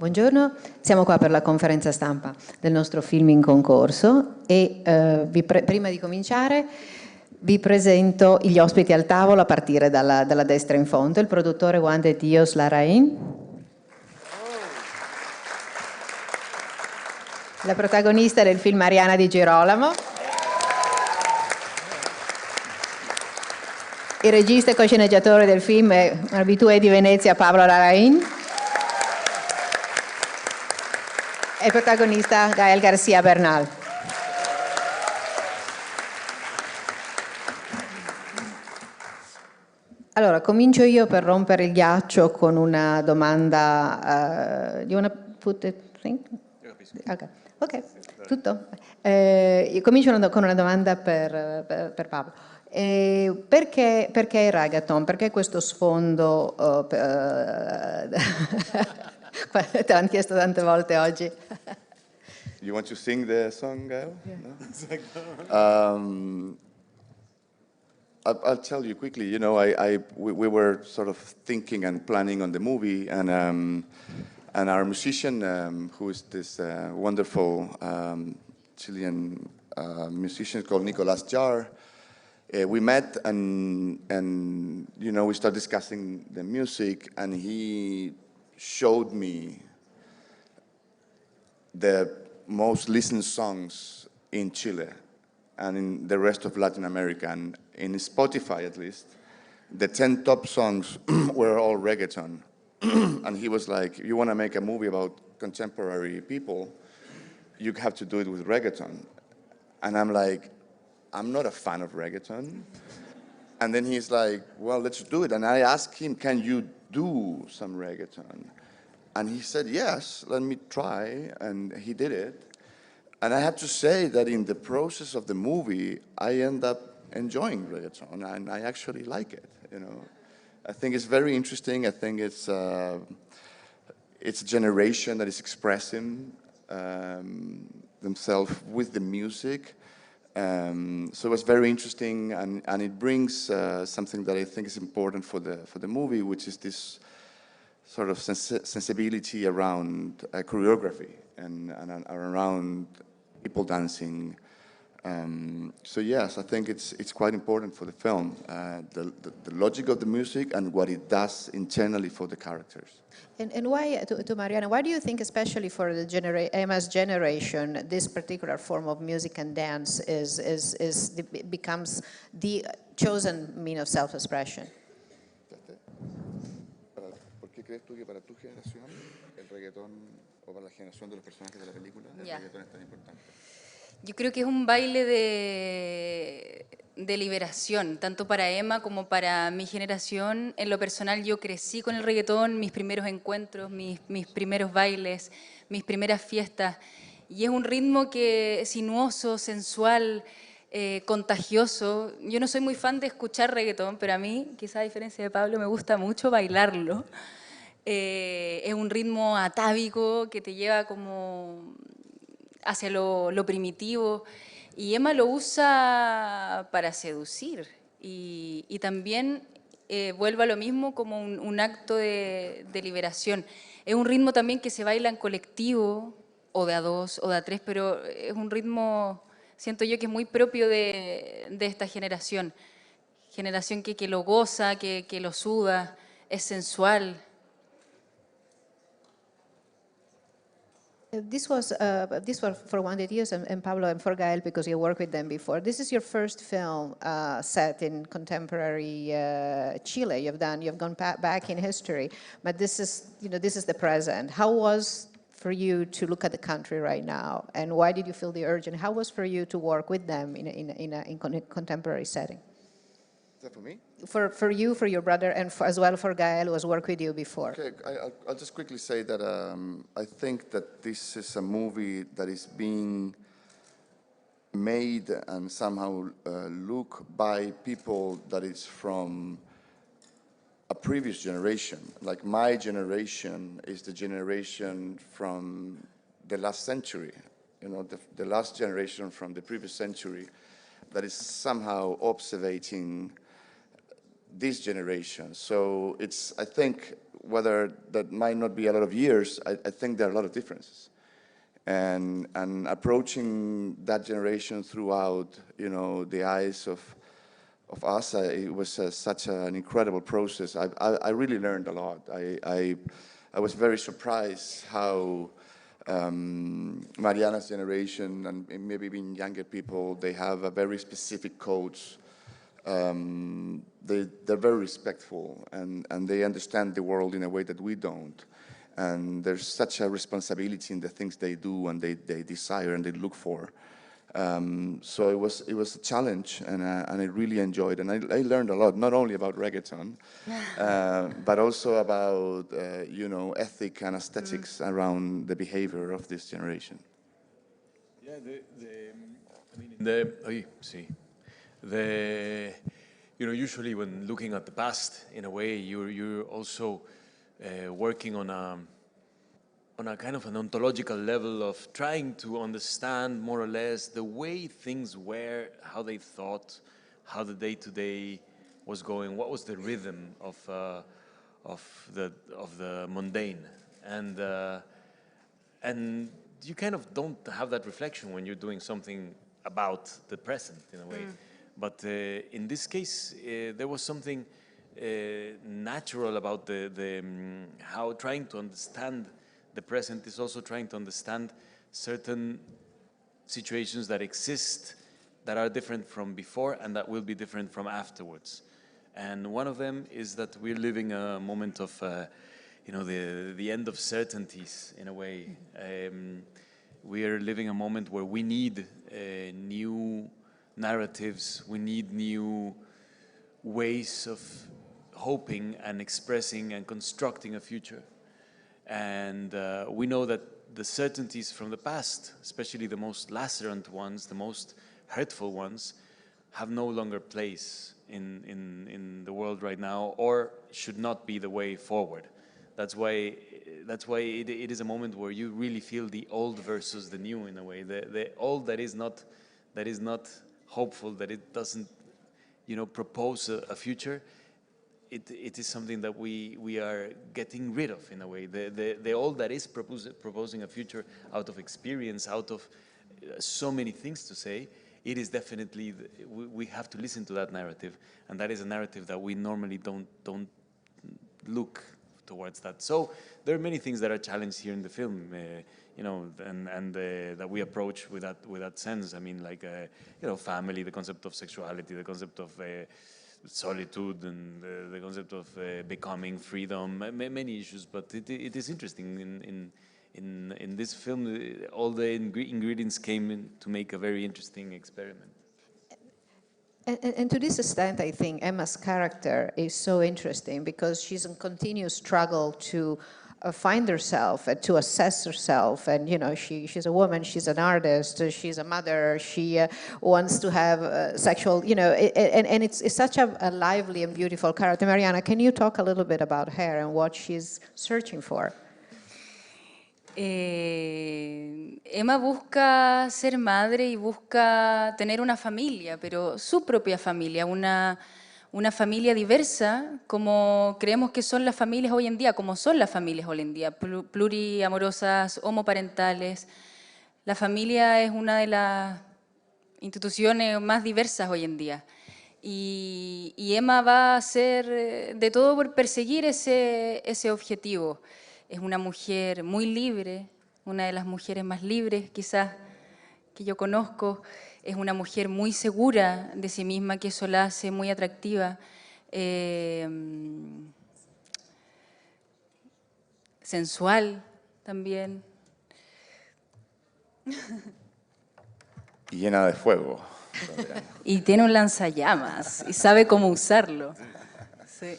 Buongiorno, siamo qua per la conferenza stampa del nostro film in concorso e prima di cominciare vi presento gli ospiti al tavolo a partire dalla destra in fondo, il produttore Juan de Dios Larraín, la protagonista del film Mariana di Girolamo, il regista e co-sceneggiatore del film abitué di Venezia Pablo Larraín, e il protagonista Gael García Bernal. Allora, comincio io per rompere il ghiaccio con una domanda. You wanna put the thing? Ok, tutto. Io comincio con una domanda per Pablo. Perché il reggaeton? Perché questo sfondo? Te l'hanno chiesto tante volte oggi. You want to sing the song, Gael? Yeah. No? I'll tell you quickly. You know, we were sort of thinking and planning on the movie, and our musician, who is this wonderful Chilean musician called Nicolas Jar, we met and you know, we started discussing the music, and he showed me the most listened songs in Chile and in the rest of Latin America, and in Spotify at least, the 10 top songs were all reggaeton. And he was like, you want to make a movie about contemporary people, you have to do it with reggaeton. And I'm like, I'm not a fan of reggaeton. And then he's like, well, let's do it. And I asked him, can you do some reggaeton? And he said, yes, let me try. And he did it. And I have to say that in the process of the movie, I end up enjoying reggaeton, and I actually like it. You know, I think it's very interesting. I think it's a generation that is expressing themselves with the music. So it was very interesting, and it brings something that I think is important for the movie, which is this sort of sensibility around choreography and around people dancing. So yes, I think it's quite important for the film, the logic of the music and what it does internally for the characters. And why, to Mariana, why do you think, especially for the Emma's generation, this particular form of music and dance becomes the chosen means of self-expression? ¿Por qué crees tú que para tu generación el reggaetón, o para la generación de los personajes de la película, el reggaetón es tan importante? Yo creo que es un baile de liberación, tanto para Emma como para mi generación. En lo personal, yo crecí con el reggaetón, mis primeros encuentros, mis primeros bailes, mis primeras fiestas. Y es un ritmo que es sinuoso, sensual, contagioso. Yo no soy muy fan de escuchar reggaetón, pero a mí, quizá a diferencia de Pablo, me gusta mucho bailarlo. Es un ritmo atávico que te lleva como hacia lo primitivo, y Emma lo usa para seducir y también vuelve a lo mismo como un acto de liberación. Es un ritmo también que se baila en colectivo, o de a dos, o de a tres, pero es un ritmo, siento yo, que es muy propio de esta generación que lo goza, que lo suda, es sensual. This was for Juan de Dios and Pablo and for Gael, because you worked with them before. This is your first film set in contemporary Chile. You've gone back in history, but this is the present. How was for you to look at the country right now, and why did you feel the urge? And how was for you to work with them in a contemporary setting? Is that for me? For you, for your brother, and as well for Gael, who has worked with you before. Okay, I'll just quickly say that I think that this is a movie that is being made and somehow looked by people that is from a previous generation. Like my generation is the generation from the last century, you know, the last generation from the previous century that is somehow observating this generation. So I think whether that might not be a lot of years, I think there are a lot of differences. And approaching that generation throughout, you know, the eyes of us, it was such an incredible process. I really learned a lot. I was very surprised how Mariana's generation and maybe even younger people, they have a very specific codes. They're very respectful and they understand the world in a way that we don't. And there's such a responsibility in the things they do and they desire and they look for. So it was a challenge, and I really enjoyed it. And I learned a lot, not only about reggaeton, but also about you know, ethic and aesthetics around the behavior of this generation. Yeah, you know, usually when looking at the past, in a way, you're also working on a kind of an ontological level of trying to understand more or less the way things were, how they thought, how the day-to-day was going, what was the rhythm of the mundane, and you kind of don't have that reflection when you're doing something about the present in a way. But in this case, there was something natural about how trying to understand the present is also trying to understand certain situations that exist that are different from before and that will be different from afterwards. And one of them is that we're living a moment of, you know, the end of certainties in a way. We are living a moment where we need new narratives, we need new ways of hoping and expressing and constructing a future. And we know that the certainties from the past, especially the most lacerant ones, the most hurtful ones, have no longer place in the world right now, or should not be the way forward. That's why it is a moment where you really feel the old versus the new in a way. The old that is not hopeful, that it doesn't, you know, propose a future. It is something that we are getting rid of in a way. The old that is proposing a future out of experience, out of so many things to say, it is definitely, we have to listen to that narrative, and that is a narrative that we normally don't look towards that. So there are many things that are challenged here in the film, you know, and that we approach with that sense. I mean, like, you know, family, the concept of sexuality, the concept of solitude, and the concept of becoming, freedom, many issues. But it is interesting in this film. All the ingredients came in to make a very interesting experiment. And to this extent, I think Emma's character is so interesting because she's in continuous struggle to find herself and to assess herself. And, you know, she's a woman, she's an artist, she's a mother, she wants to have sexual, you know, and it's such a lively and beautiful character. Mariana, can you talk a little bit about her and what she's searching for? Emma busca ser madre y busca tener una familia, pero su propia familia, una familia diversa, como creemos que son las familias hoy en día, como son las familias hoy en día, pluriamorosas, homoparentales. La familia es una de las instituciones más diversas hoy en día. Y Emma va a hacer de todo por perseguir ese objetivo. Es una mujer muy libre, una de las mujeres más libres quizás que yo conozco. Es una mujer muy segura de sí misma, que eso la hace muy atractiva. Sensual también. Y llena de fuego. Y tiene un lanzallamas y sabe cómo usarlo. Sí.